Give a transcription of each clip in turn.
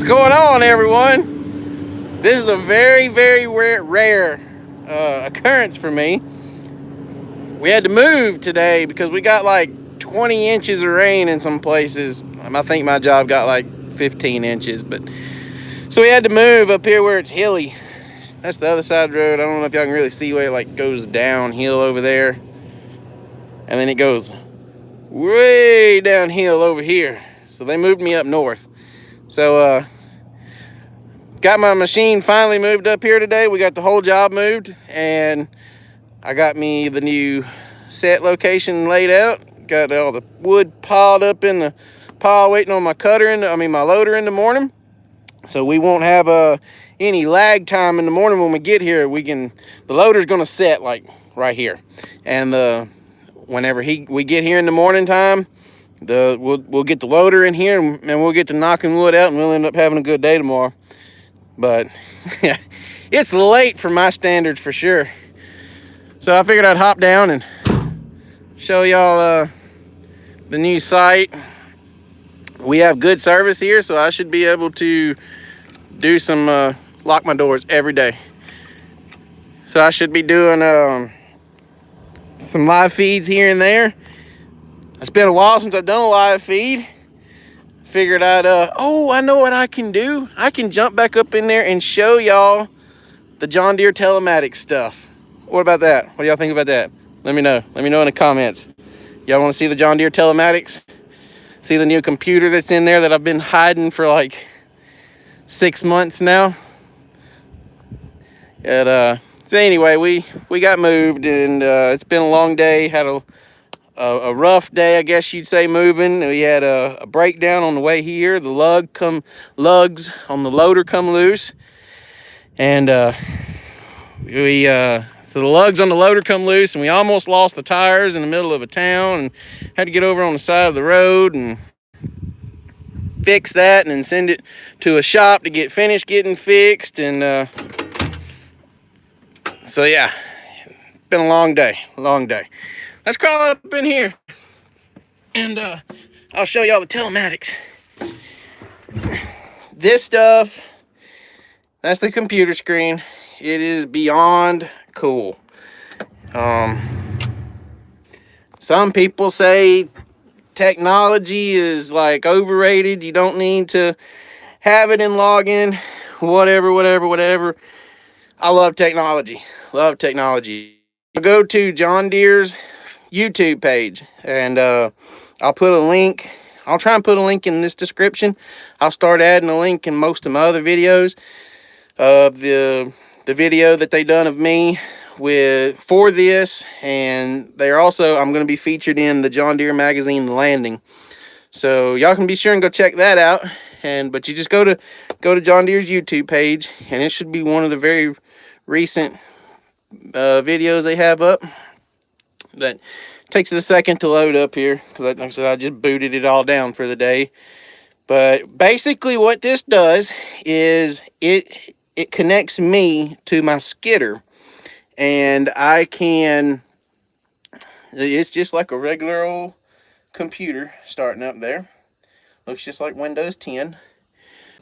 going on, everyone? This is a very rare occurrence for me. We had to move today because we got like 20 inches of rain in some places. I think my job got like 15 inches, but so we had to move up here where it's hilly. That's the other side of the road. I don't know if y'all can really see where it like goes downhill over there, and then it goes way downhill over here. So they moved me up north. So got my machine finally moved up here today. We got the whole job moved, and I got me the new set location laid out. Got all the wood piled up in the pile waiting on my my loader in the morning. So we won't have any lag time in the morning when we get here. The loader's gonna set like right here, and whenever we get here in the morning time, we'll get the loader in here, and we'll get to knocking wood out, and we'll end up having a good day tomorrow. But it's late for my standards for sure. So I figured I'd hop down and show y'all the new site. We have good service here, so I should be able to do some lock my doors every day. So I should be doing some live feeds here and there. It's been a while since I've done a live feed. Figured I'd I know what I can do. I can jump back up in there and show y'all the John Deere telematics stuff. What about that? What do y'all think about that? Let me know in the comments. Y'all want to see the John Deere telematics? See the new computer that's in there that I've been hiding for like 6 months now? So anyway, we got moved, and it's been a long day. Had a rough day, I guess you'd say, moving. We had a breakdown on the way here. The lugs on the loader come loose, and so the lugs on the loader come loose, and we almost lost the tires in the middle of a town, and had to get over on the side of the road and fix that, and then send it to a shop to get finished getting fixed. And so yeah, been a long day. Let's crawl up in here, and I'll show y'all the telematics. This stuff, that's the computer screen. It is beyond cool. Some people say technology is like overrated. You don't need to have it in login, whatever. I love technology. I go to John Deere's YouTube page, and I'll put a link. I'll try and put a link in this description. I'll start adding a link in most of my other videos of the video that they done of me for this, and I'm going to be featured in the John Deere magazine, The Landing. So y'all can be sure and go check that out. But you just go to John Deere's YouTube page, and it should be one of the very recent videos they have up. That takes a second to load up here, because like I said, I just booted it all down for the day. But basically what this does is it connects me to my skidder, and it's just like a regular old computer starting up there. Looks just like Windows 10.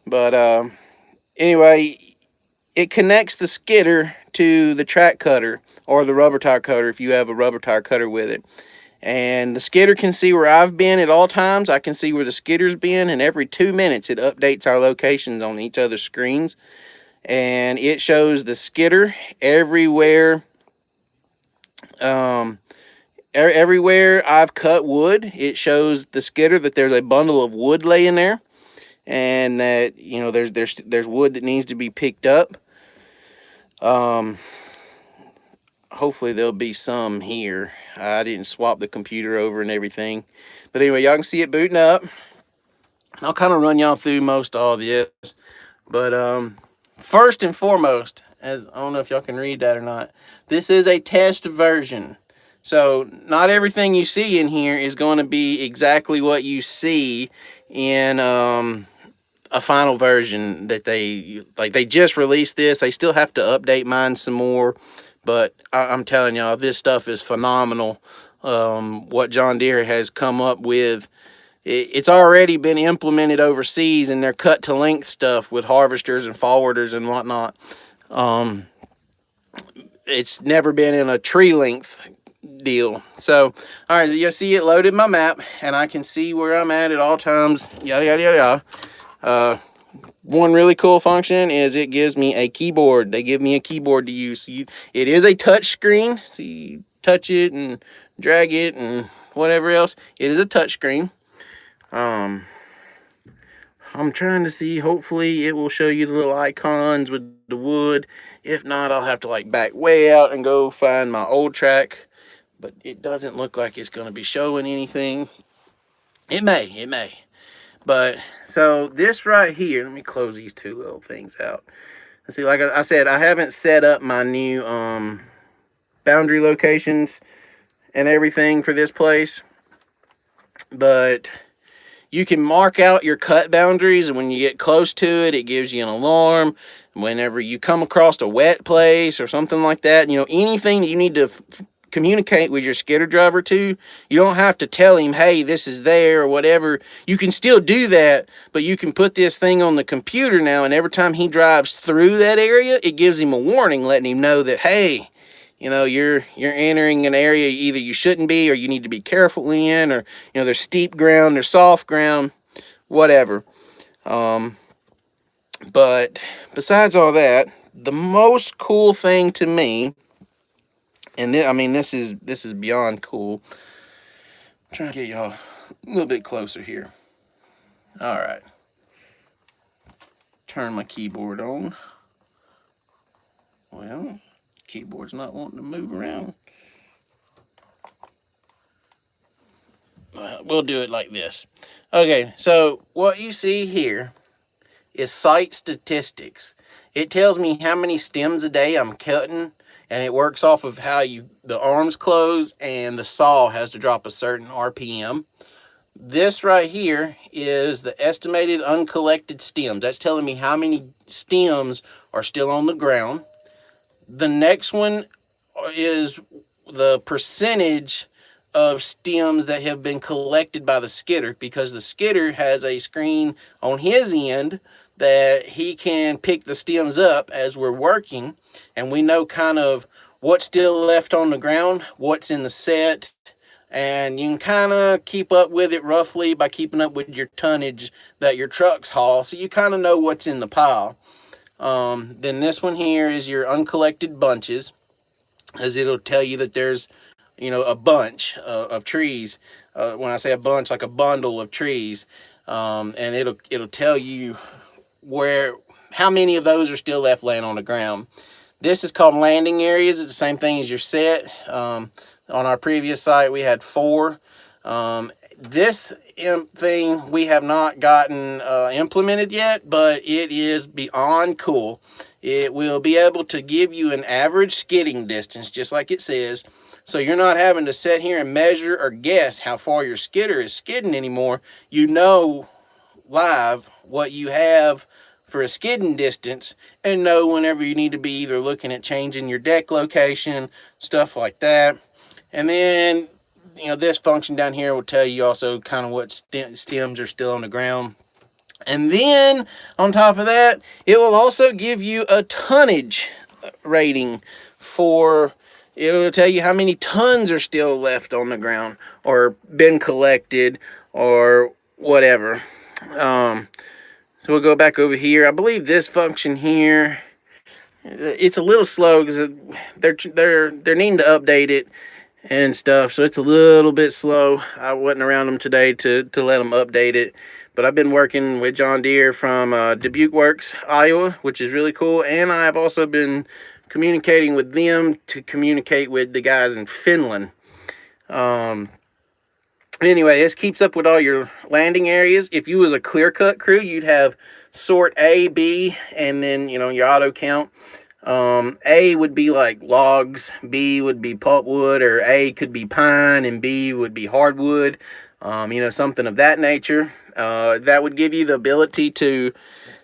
But anyway, it connects the skidder to the track cutter, or the rubber tire cutter if you have a rubber tire cutter with it. And the skidder can see where I've been at all times. I can see where the skidder's been, and every 2 minutes it updates our locations on each other's screens. And it shows the skidder everywhere. Everywhere I've cut wood, it shows the skidder that there's a bundle of wood laying there, and that there's wood that needs to be picked up. Hopefully there'll be some here. I didn't swap the computer over and everything, but anyway, y'all can see it booting up. I'll kind of run y'all through most all this, but first and foremost, I don't know if y'all can read that or not, this is a test version. So not everything you see in here is going to be exactly what you see in a final version that they just released this. They still have to update mine some more, but I'm telling y'all, this stuff is phenomenal. What John Deere has come up with it's already been implemented overseas in their cut to length stuff with harvesters and forwarders and whatnot. It's never been in a tree length deal. So, all right, you see it loaded my map, and I can see where I'm at all times. Yada yada yada. One really cool function is it gives me a keyboard. They give me a keyboard to use. So it is a touch screen, so you touch it and drag it and whatever else. It is a touch screen. I'm trying to see, hopefully it will show you the little icons with the wood. If not, I'll have to like back way out and go find my old track. But it doesn't look like it's going to be showing anything. It may. But so this right here, let me close these two little things out. See, like I said, I haven't set up my new boundary locations and everything for this place. But you can mark out your cut boundaries, and when you get close to it, it gives you an alarm. Whenever you come across a wet place or something like that, you know, anything that you need to communicate with your skidder driver to, you don't have to tell him, hey, this is there or whatever. You can still do that, but you can put this thing on the computer now, and every time he drives through that area, it gives him a warning letting him know that, hey, you know, you're entering an area either you shouldn't be or you need to be careful in, or, you know, there's steep ground, there's soft ground, whatever. But besides all that, the most cool thing to me, and I mean, this is beyond cool. I'm trying to get y'all a little bit closer here. All right. Turn my keyboard on. Well, keyboard's not wanting to move around. We'll do it like this. Okay, so what you see here is site statistics. It tells me how many stems a day I'm cutting, and it works off of how the arms close, and the saw has to drop a certain RPM. This right here is the estimated uncollected stems. That's telling me how many stems are still on the ground. The next one is the percentage of stems that have been collected by the skidder, because the skidder has a screen on his end that he can pick the stems up as we're working, and we know kind of what's still left on the ground, what's in the set, and you can kind of keep up with it roughly by keeping up with your tonnage that your trucks haul, so you kind of know what's in the pile. Then this one here is your uncollected bunches, as it'll tell you that there's, you know, a bunch of trees. When I say a bunch, like a bundle of trees, and it'll tell you how many of those are still left laying on the ground. This is called landing areas. It's the same thing as your set. On our previous site, we had 4. This thing we have not gotten implemented yet, but it is beyond cool. It will be able to give you an average skidding distance, just like it says. So you're not having to sit here and measure or guess how far your skidder is skidding anymore. You know live what you have for a skidding distance, and know whenever you need to be either looking at changing your deck location, stuff like that. And then, you know, this function down here will tell you also kind of what stems are still on the ground. And then on top of that, it will also give you a tonnage rating for, it'll tell you how many tons are still left on the ground or been collected or whatever. So we'll go back over here. I believe this function here, it's a little slow because they're needing to update it and stuff, so it's a little bit slow. I wasn't around them today to let them update it, but I've been working with John Deere from Dubuque Works, Iowa, which is really cool, and I've also been communicating with them to communicate with the guys in Finland. Anyway, this keeps up with all your landing areas. If you was a clear cut crew, you'd have sort A, B, and then, you know, your auto count. A would be like logs, B would be pulpwood, or A could be pine, and B would be hardwood, you know, something of that nature. That would give you the ability to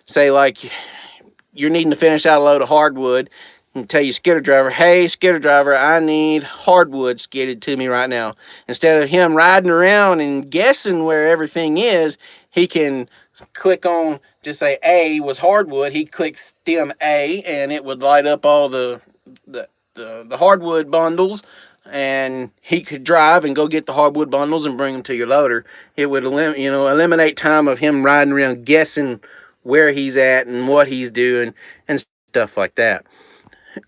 say, like, you're needing to finish out a load of hardwood. and tell you, Skidder driver, hey, Skidder driver, I need hardwood skidded to me right now. Instead of him riding around and guessing where everything is, he can click on, just say A was hardwood. He clicks stem A, and it would light up all the hardwood bundles, and he could drive and go get the hardwood bundles and bring them to your loader. It would eliminate time of him riding around guessing where he's at and what he's doing and stuff like that.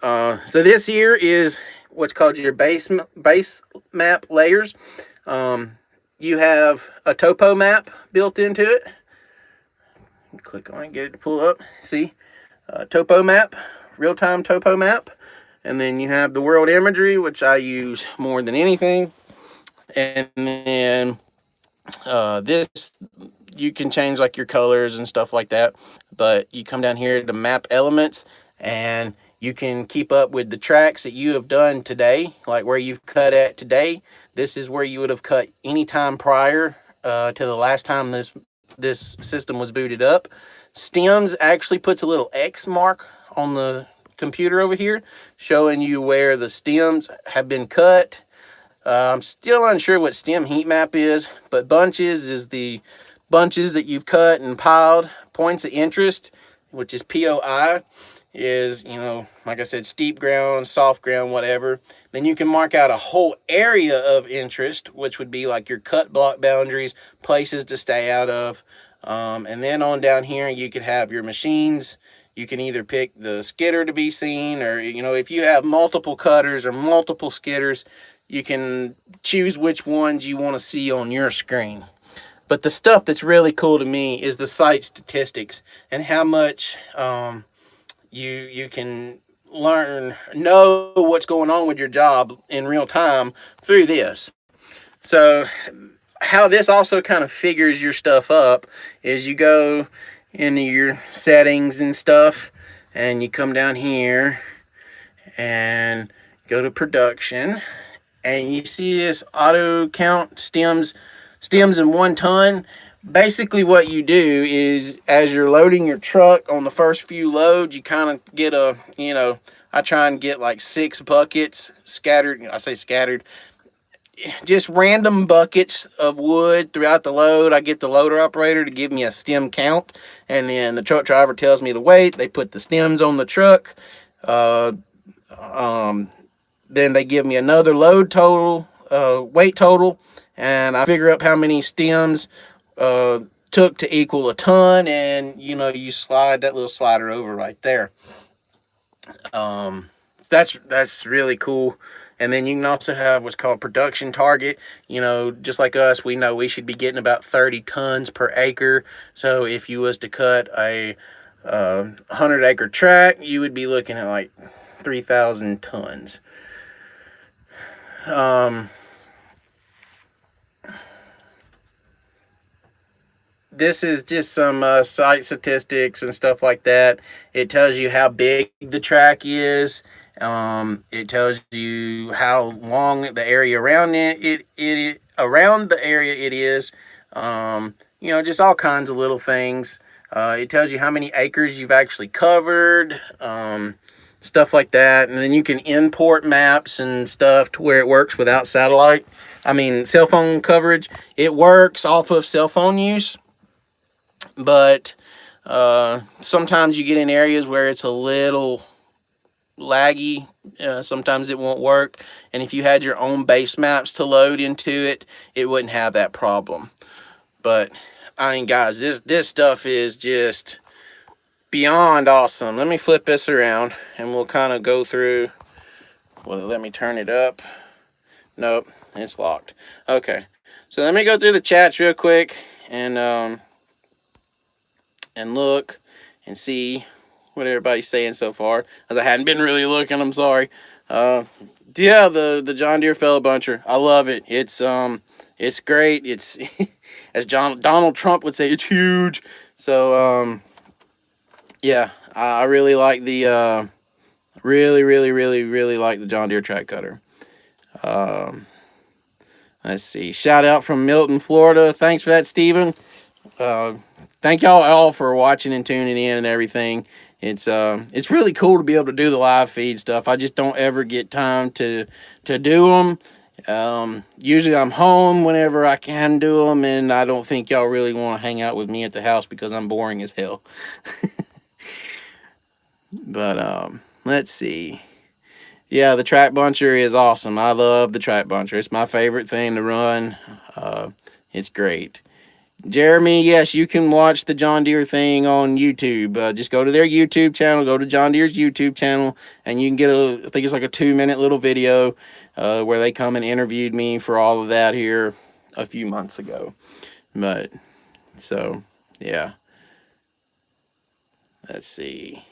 So this here is what's called your base map layers. You have a topo map built into it. Click on it, get it to pull up. See, topo map, real-time topo map. And then you have the world imagery, which I use more than anything. And then this, you can change like your colors and stuff like that. But you come down here to map elements, and you can keep up with the tracks that you have done today, like where you've cut at today. This is where you would have cut any time prior to the last time this system was booted up. Stems actually puts a little X mark on the computer over here, showing you where the stems have been cut. I'm still unsure what stem heat map is, but bunches is the bunches that you've cut and piled. Points of interest, which is POI, is, like I said, steep ground, soft ground, whatever. Then you can mark out a whole area of interest, which would be like your cut block boundaries, places to stay out of. And then on down here, you could have your machines. You can either pick the skidder to be seen, or, if you have multiple cutters or multiple skidders, you can choose which ones you want to see on your screen. But the stuff that's really cool to me is the site statistics and how much you can know what's going on with your job in real time through this. So how this also kind of figures your stuff up is you go into your settings and stuff, and you come down here and go to production, and you see this auto count stems in 1 ton. Basically what you do is, as you're loading your truck on the first few loads, you kind of get I try and get like 6 buckets scattered. I say scattered, just random buckets of wood throughout the load. I get the loader operator to give me a stem count, and then the truck driver tells me the weight. They put the stems on the truck. Then they give me another load total, weight total, and I figure up how many stems took to equal a ton, and you slide that little slider over right there. That's really cool. And then you can also have what's called production target. Just like us, we know we should be getting about 30 tons per acre. So if you was to cut a 100-acre tract, you would be looking at like 3,000 tons. This is just some site statistics and stuff like that. It tells you how big the track is. It tells you how long the area around around the area it is. Just all kinds of little things. It tells you how many acres you've actually covered, stuff like that. And then you can import maps and stuff to where it works without cell phone coverage. It works off of cell phone use, but sometimes you get in areas where it's a little laggy. Sometimes it won't work, and if you had your own base maps to load into it, it wouldn't have that problem. But guys, this stuff is just beyond awesome. Let me flip this around and we'll kind of go through. Well, let me turn it up. Nope, it's locked. Okay, so let me go through the chats real quick and look and see what everybody's saying so far, as I hadn't been really looking. I'm sorry. Yeah, the John Deere fellow buncher, I love it. It's great. It's as Donald Trump would say, it's huge. So yeah, I really like the really like the John Deere track cutter. Let's see, shout out from Milton, Florida. Thanks for that, Steven. thank y'all all for watching and tuning in and everything. It's really cool to be able to do the live feed stuff. I just don't ever get time to do them. Usually I'm home whenever I can do them, and I don't think y'all really want to hang out with me at the house because I'm boring as hell. But let's see. Yeah, the track buncher is awesome. I love the track buncher. It's my favorite thing to run. It's great. Jeremy, yes, you can watch the John Deere thing on YouTube. Just go to their YouTube channel, go to John Deere's YouTube channel, and you can get I think it's like a 2-minute little video where they come and interviewed me for all of that here a few months ago. But, so, yeah. Let's see.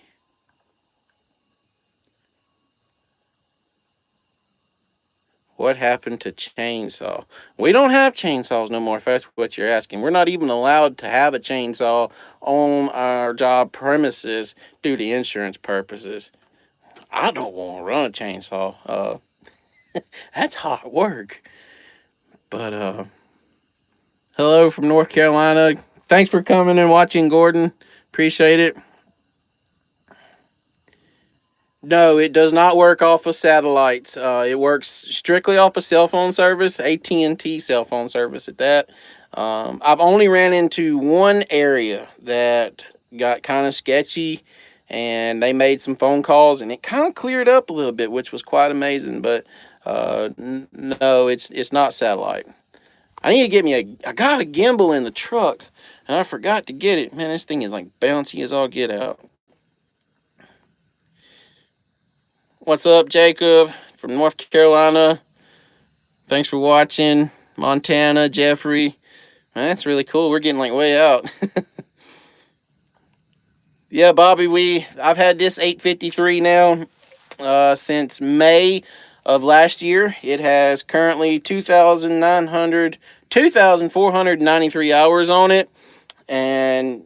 What happened to chainsaw? We don't have chainsaws no more, if that's what you're asking. We're not even allowed to have a chainsaw on our job premises due to insurance purposes. I don't want to run a chainsaw. That's hard work. But, hello from North Carolina. Thanks for coming and watching, Gordon. Appreciate it. No, it does not work off of satellites. It works strictly off of cell phone service, AT&T cell phone service at that. I've only ran into one area that got kind of sketchy, and they made some phone calls, and it kind of cleared up a little bit, which was quite amazing. But no, it's not satellite. I need to get me I got a gimbal in the truck, and I forgot to get it. Man, this thing is like bouncy as all get out. What's up, Jacob from North Carolina? Thanks for watching. Montana, Jeffrey. Man, that's really cool. We're getting like way out. Yeah, Bobby, I've had this 853 now since May of last year. It has currently 2,493 hours on it, and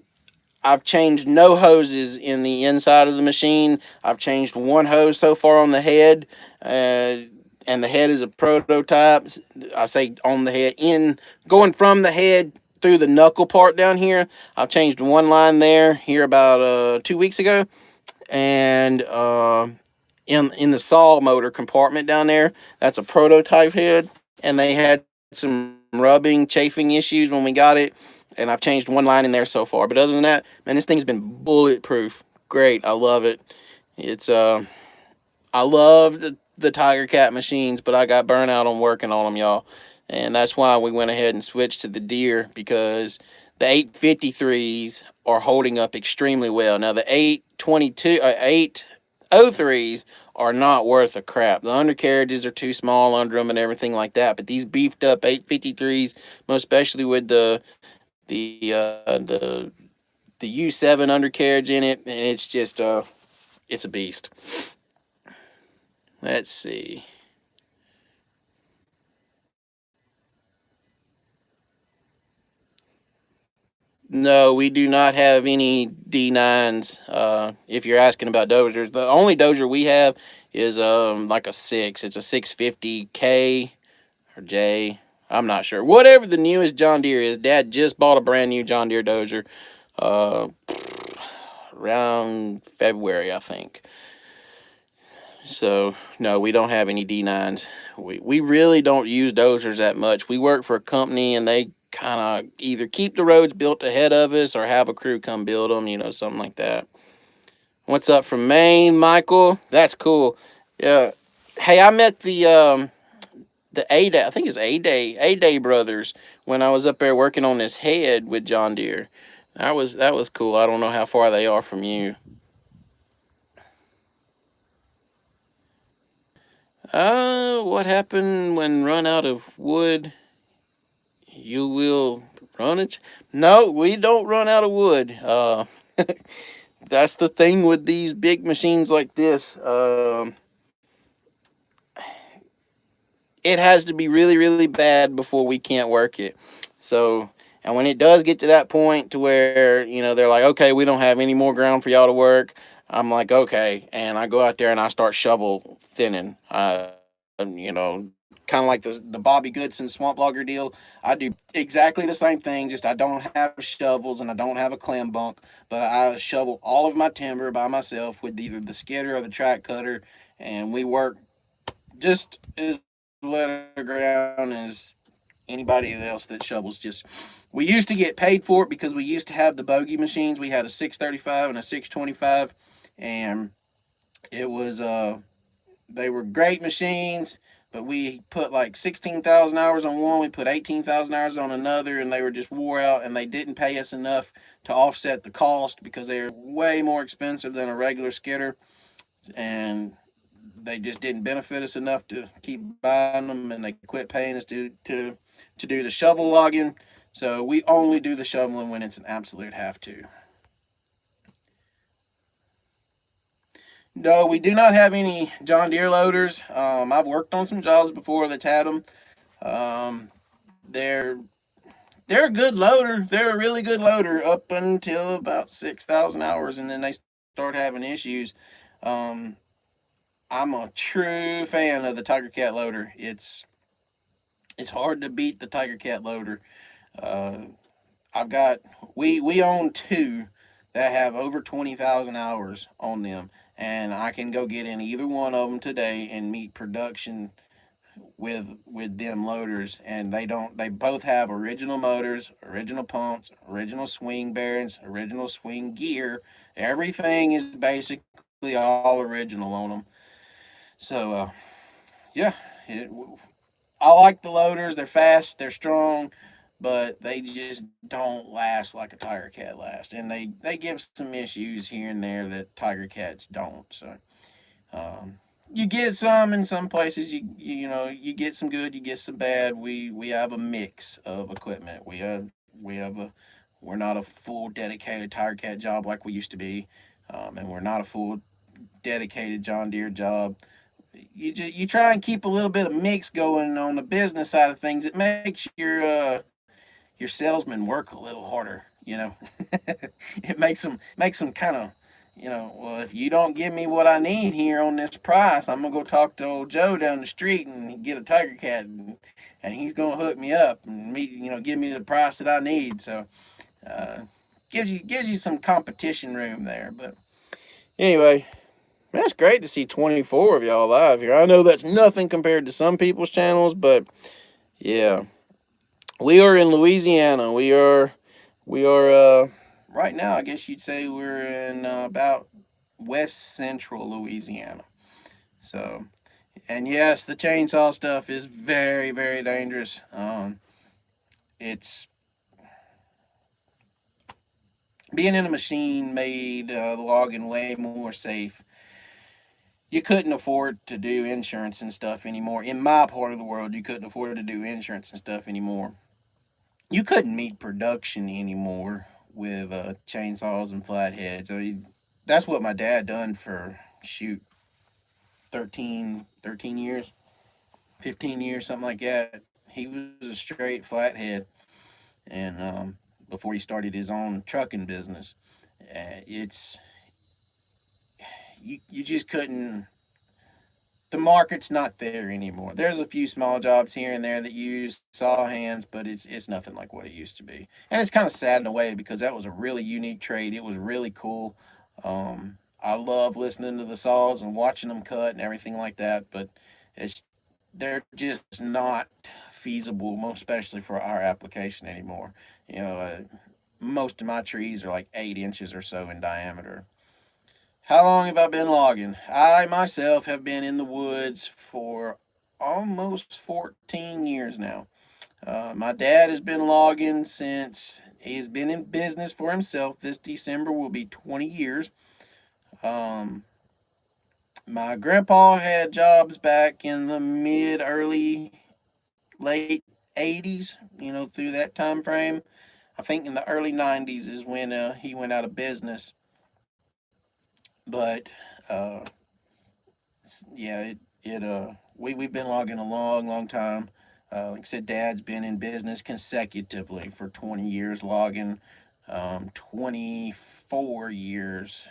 I've changed no hoses in the inside of the machine. I've changed one hose so far on the head, and the head is a prototype. I say on the head, going from the head through the knuckle part down here. I've changed one line there here about 2 weeks ago, and in the saw motor compartment down there, that's a prototype head, and they had some rubbing, chafing issues when we got it. And I've changed one line in there so far. But other than that, man, this thing's been bulletproof. Great. I love it. I love the Tiger Cat machines, but I got burnt out on working on them, y'all. And that's why we went ahead and switched to the Deere, because the 853s are holding up extremely well. Now, the 803s are not worth a crap. The undercarriages are too small under them and everything like that. But these beefed up 853s, most especially with the U7 undercarriage in it, and it's just it's a beast. Let's see. No, we do not have any D9s. If you're asking about dozers, the only dozer we have is like a 6. It's a 650K or J. I'm not sure. Whatever the newest John Deere is. Dad just bought a brand new John Deere dozer around February, I think. So, no, we don't have any D9s. We really don't use dozers that much. We work for a company, and they kind of either keep the roads built ahead of us or have a crew come build them, something like that. What's up from Maine, Michael? That's cool. Yeah. Hey, I met the A-Day, I think it's A-Day brothers, when I was up there working on this head with John Deere. That was cool. I don't know how far they are from you. What happened when run out of wood? You will run it? No, we don't run out of wood. That's the thing with these big machines like this. It has to be really, really bad before we can't work it. So, and when it does get to that point to where, they're like, okay, we don't have any more ground for y'all to work, I'm like, okay. And I go out there and I start shovel thinning. kind of like the Bobby Goodson Swamp Logger deal. I do exactly the same thing, just I don't have shovels and I don't have a clam bunk, but I shovel all of my timber by myself with either the skidder or the track cutter, and we work just as wet a ground as anybody else that shovels. Just we used to get paid for it because we used to have the bogey machines. We had a 635 and a 625, and it was they were great machines, but we put like 16,000 hours on one, we put 18,000 hours on another, and they were just wore out, and they didn't pay us enough to offset the cost because they are way more expensive than a regular skidder, and they just didn't benefit us enough to keep buying them, and they quit paying us to do the shovel logging. So we only do the shoveling when it's an absolute have to. No, we do not have any John Deere loaders. I've worked on some jobs before that's had them. Um, they're they're a good loader. They're a really good loader up until about 6,000 hours, and then they start having issues. Um, I'm a true fan of the Tiger Cat loader. It's hard to beat the Tiger Cat loader. Uh, I've got we own two that have over 20,000 hours on them, and I can go get in either one of them today and meet production with them loaders. And they both have original motors, original pumps, original swing bearings, original swing gear. Everything is basically all original on them. So yeah, it, I like the loaders. They're fast, they're strong, but they just don't last like a Tiger Cat lasts, and they give some issues here and there that Tiger Cats don't. So um, you get some in some places. You get some good, you get some bad. We have a mix of equipment. We have a we're not a full dedicated Tiger Cat job like we used to be, and we're not a full dedicated John Deere job. You try and keep a little bit of mix going on the business side of things. It makes your salesman work a little harder. It makes them kind of, well, if you don't give me what I need here on this price, I'm gonna go talk to old Joe down the street and get a Tiger Cat, and he's gonna hook me up and give me the price that I need. So uh, gives you some competition room there. But anyway, that's great to see 24 of y'all live here. I know that's nothing compared to some people's channels, but yeah, we are in Louisiana. We are right now. I guess you'd say we're in about west central Louisiana. So, and yes, the chainsaw stuff is very, very dangerous. It's being in a machine made the logging way more safe. You couldn't afford to do insurance and stuff anymore. In my part of the world, you couldn't afford to do insurance and stuff anymore. You couldn't meet production anymore with chainsaws and flatheads. That's what my dad done for, shoot, 13 years, 15 years, something like that. He was a straight flathead, and before he started his own trucking business, it's you just couldn't. The market's not there anymore. There's a few small jobs here and there that use saw hands, but it's nothing like what it used to be. And it's kind of sad in a way because that was a really unique trade. It was really cool. I love listening to the saws and watching them cut and everything like that, but it's they're just not feasible, most especially for our application anymore. Most of my trees are like 8 inches or so in diameter. How long have I been logging? I myself have been in the woods for almost 14 years now. My dad has been logging since he's been in business for himself. This December will be 20 years. Um, my grandpa had jobs back in the early, late 80s, through that time frame. I think in the early 90s is when he went out of business. But yeah, we've been logging a long, long time. Like I said, Dad's been in business consecutively for 20 years logging, 24 years.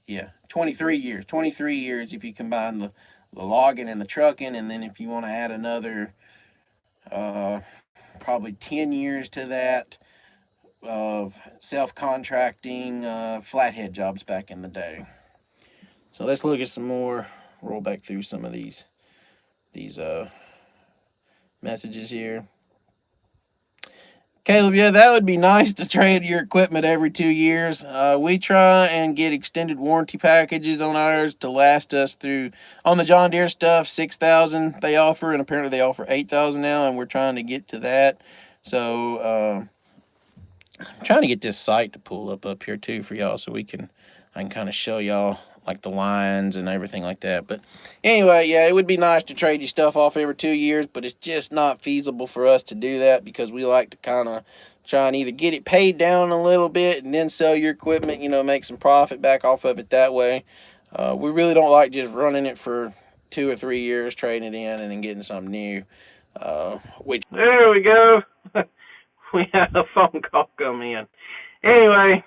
Yeah, 23 years. 23 years if you combine logging and the trucking, and then if you want to add another probably 10 years to that of self-contracting flathead jobs back in the day. So let's look at some more, roll back through some of these messages here. Caleb, yeah, that would be nice to trade your equipment every 2 years. We try and get extended warranty packages on ours to last us through, on the John Deere stuff, 6,000 they offer, and apparently they offer 8,000 now, and we're trying to get to that. So I'm trying to get this site to pull up here too for y'all, so I can kind of show y'all like the lines and everything like that. But anyway, yeah, it would be nice to trade your stuff off every 2 years, but it's just not feasible for us to do that because we like to kind of try and either get it paid down a little bit and then sell your equipment, you know, make some profit back off of it that way. We really don't like just running it for 2 or 3 years, trading it in and then getting something new. There we go. We had a phone call come in. Anyway,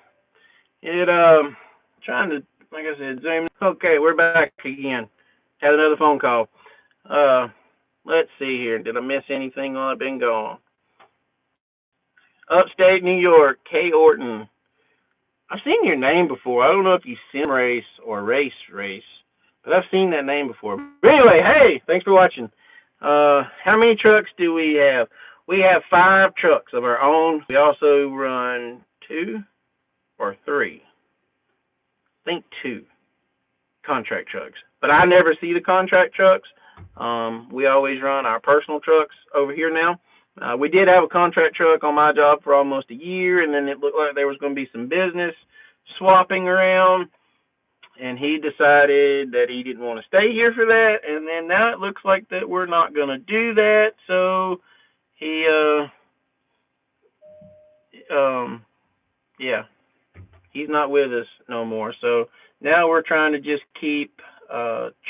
trying to, like I said, zoom. Okay, we're back again. Had another phone call. Let's see here. Did I miss anything while I've been gone? Upstate New York, Kay Orton. I've seen your name before. I don't know if you sim race or race, but I've seen that name before. But anyway, hey, thanks for watching. How many trucks do we have? We have 5 trucks of our own. We also run 2 or 3. I think 2 contract trucks. But I never see the contract trucks. We always run our personal trucks over here now. We did have a contract truck on my job for almost a year, and then it looked like there was going to be some business swapping around, and he decided that he didn't want to stay here for that, and then now it looks like that we're not going to do that, so he, yeah, he's not with us no more, so now we're trying to just keep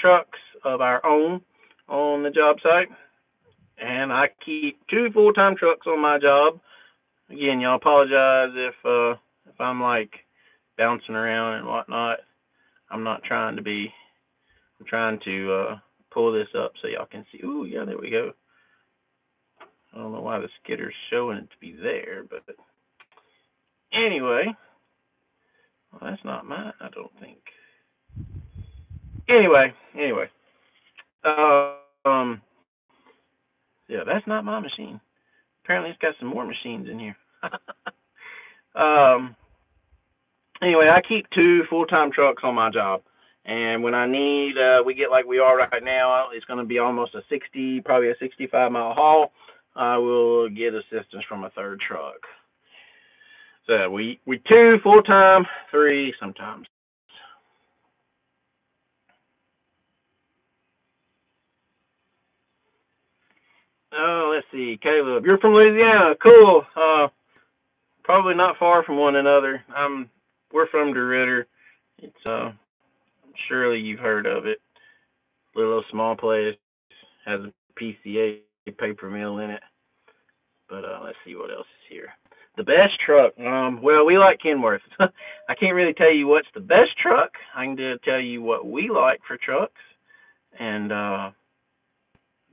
trucks of our own on the job site. And I keep 2 full-time trucks on my job. Again, y'all apologize if I'm like bouncing around and whatnot. I'm not trying to be. I'm trying to pull this up so y'all can see. Ooh, yeah, there we go. I don't know why the skidder's showing it to be there, but anyway. Well, that's not mine, I don't think. Anyway. Yeah, that's not my machine. Apparently it's got some more machines in here. Anyway, I keep 2 full-time trucks on my job. And when I need, we get like we are right now, it's going to be almost a 60, probably a 65-mile haul. I will get assistance from a 3rd truck. So we 2 full-time, 3 sometimes. Oh, let's see. Caleb, you're from Louisiana. Cool. Probably not far from one another. We're from DeRidder. It's surely you've heard of it. Little small place, has a PCA paper mill in it. But let's see what else is here. The best truck. Well, we like Kenworth. I can't really tell you what's the best truck. I can tell you what we like for trucks, and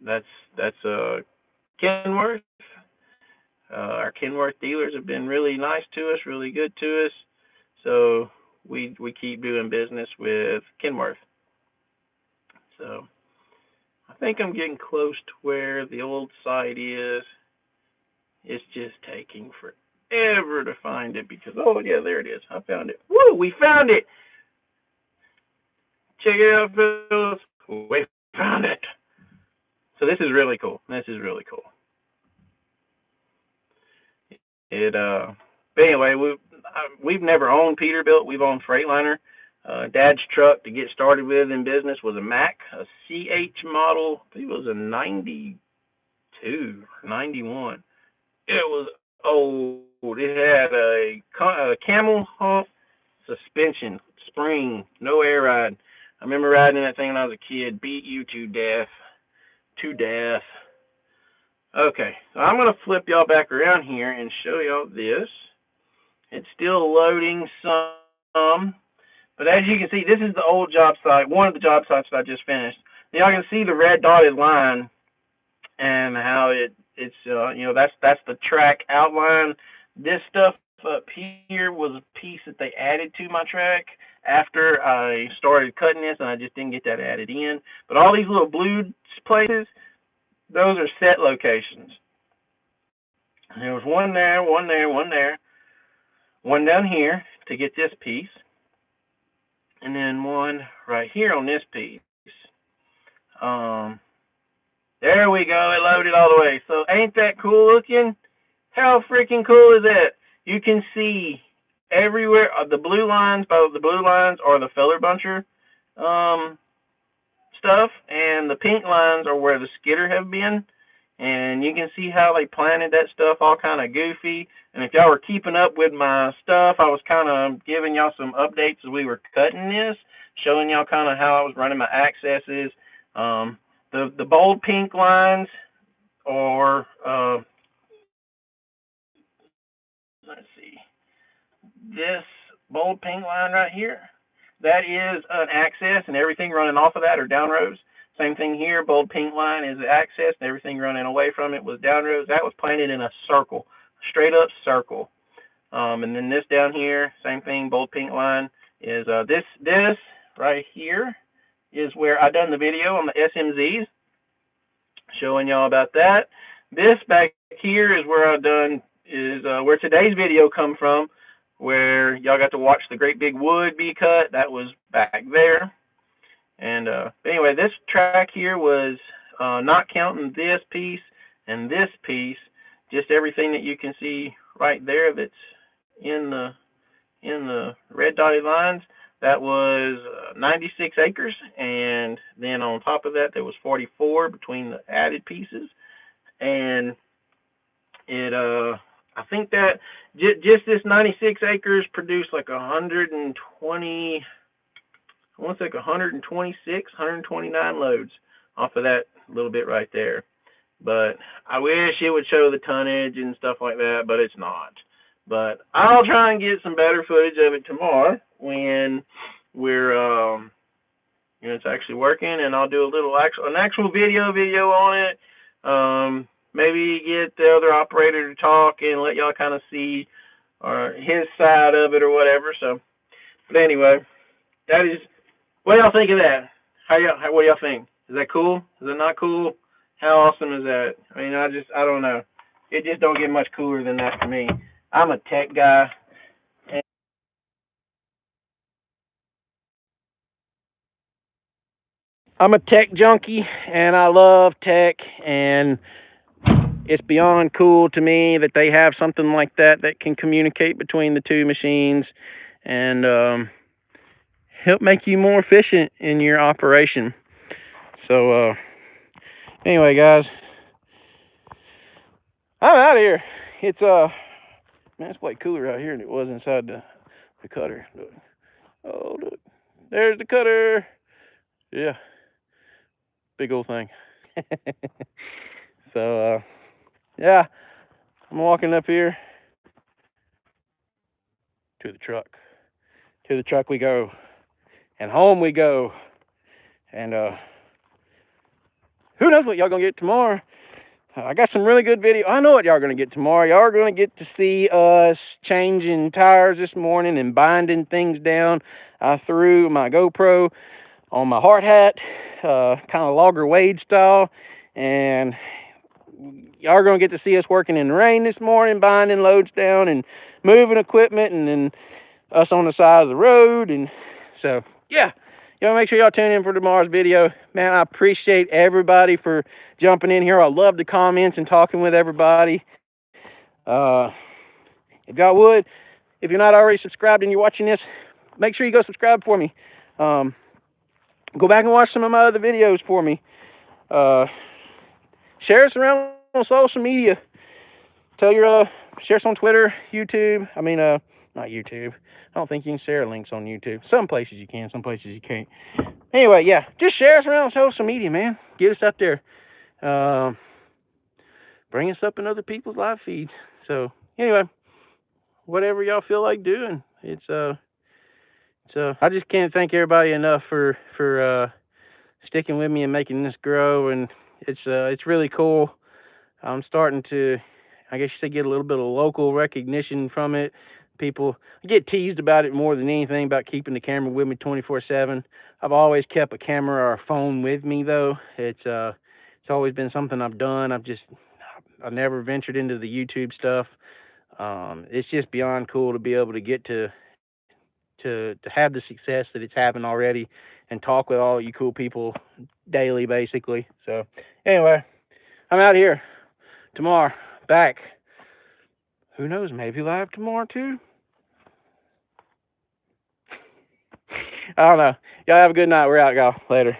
that's Kenworth. Our Kenworth dealers have been really nice to us, really good to us. So we keep doing business with Kenworth. So I think I'm getting close to where the old site is. It's just taking forever to find it because, oh yeah, there it is. I found it. Woo, we found it. Check it out, fellas. We found it. So this is really cool. But anyway, we've never owned Peterbilt. We've owned Freightliner. Dad's truck to get started with in business was a Mack, a CH model. I think it was a 92, 91. It was old. It had a camel hump suspension, spring, no air ride. I remember riding that thing when I was a kid. Beat you to death. Okay, so I'm going to flip y'all back around here and show y'all this. It's still loading some, but as you can see, this is the old job site, one of the job sites that I just finished. Y'all can see the red dotted line and how it's you know, that's the track outline. This stuff up here was a piece that they added to my track after I started cutting this, and I just didn't get that added in. But all these little blue places, those are set locations. There was one there, one there, one there, one down here to get this piece, and then one right here on this piece. There we go. It loaded all the way. So ain't that cool looking? How freaking cool is that? You can see everywhere the blue lines, both the blue lines are the feather buncher stuff, and the pink lines are where the skidder have been. And you can see how they planted that stuff all kind of goofy. And if y'all were keeping up with my stuff, I was kind of giving y'all some updates as we were cutting this, showing y'all kind of how I was running my accesses. The bold pink lines are, let's see, this bold pink line right here, that is an access, and everything running off of that are down rows. Same thing here, bold pink line is the access, and everything running away from it was down rows. That was planted in a circle, straight up circle. And then this down here, same thing, bold pink line is this right here is where I done the video on the SMZs, showing y'all about that. This back here is where I done where today's video come from, where y'all got to watch the great big wood be cut. That was back there. And anyway, this track here was not counting this piece and this piece, just everything that you can see right there that's in the red dotted lines. That was 96 acres, and then on top of that, there was 44 between the added pieces. And it, I think that just this 96 acres produced like 120, I want to say 126, 129 loads off of that little bit right there. But I wish it would show the tonnage and stuff like that, but it's not. But I'll try and get some better footage of it tomorrow when we're, you know, it's actually working, and I'll do an actual video on it. Maybe get the other operator to talk and let y'all kind of see his side of it or whatever. So, but anyway, that is. What do y'all think of that? What do y'all think? Is that cool? Is that not cool? How awesome is that? I mean, I don't know. It just don't get much cooler than that to me. I'm a tech guy. I'm a tech junkie, and I love tech, and it's beyond cool to me that they have something like that can communicate between the two machines and help make you more efficient in your operation. So anyway, guys, I'm out of here. It's man, it's way cooler out here than it was inside the cutter. Look. Oh, look, there's the cutter. Yeah, big old thing. So yeah, I'm walking up here to the truck. To the truck we go, and home we go. And who knows what y'all gonna get tomorrow? I got some really good video. I know what y'all are gonna get tomorrow. Y'all are gonna get to see us changing tires this morning and binding things down. I threw my GoPro on my hard hat, kind of logger wade style, and y'all are gonna get to see us working in the rain this morning, binding loads down and moving equipment, and then us on the side of the road. And so yeah, y'all make sure y'all tune in for tomorrow's video. Man, I appreciate everybody for jumping in here. I love the comments and talking with everybody. If y'all would, if you're not already subscribed and you're watching this, make sure you go subscribe for me. Go back and watch some of my other videos for me. Share us around on social media. Share us on Twitter, YouTube. I mean, not YouTube. I don't think you can share links on YouTube. Some places you can, some places you can't. Anyway, yeah, just share us around on social media, man. Get us up there. Bring us up in other people's live feeds. So anyway, whatever y'all feel like doing, I just can't thank everybody enough for sticking with me and making this grow, and it's really cool. I'm starting to, I guess you say, get a little bit of local recognition from it. People, I get teased about it more than anything, about keeping the camera with me 24/7. I've always kept a camera or a phone with me though. It's always been something I've done. I've never ventured into the YouTube stuff. It's just beyond cool to be able to get to have the success that it's having already, and talk with all you cool people daily, basically. So anyway, I'm out here tomorrow, back. Who knows, maybe live tomorrow too. I don't know. Y'all have a good night. We're out, y'all. Later.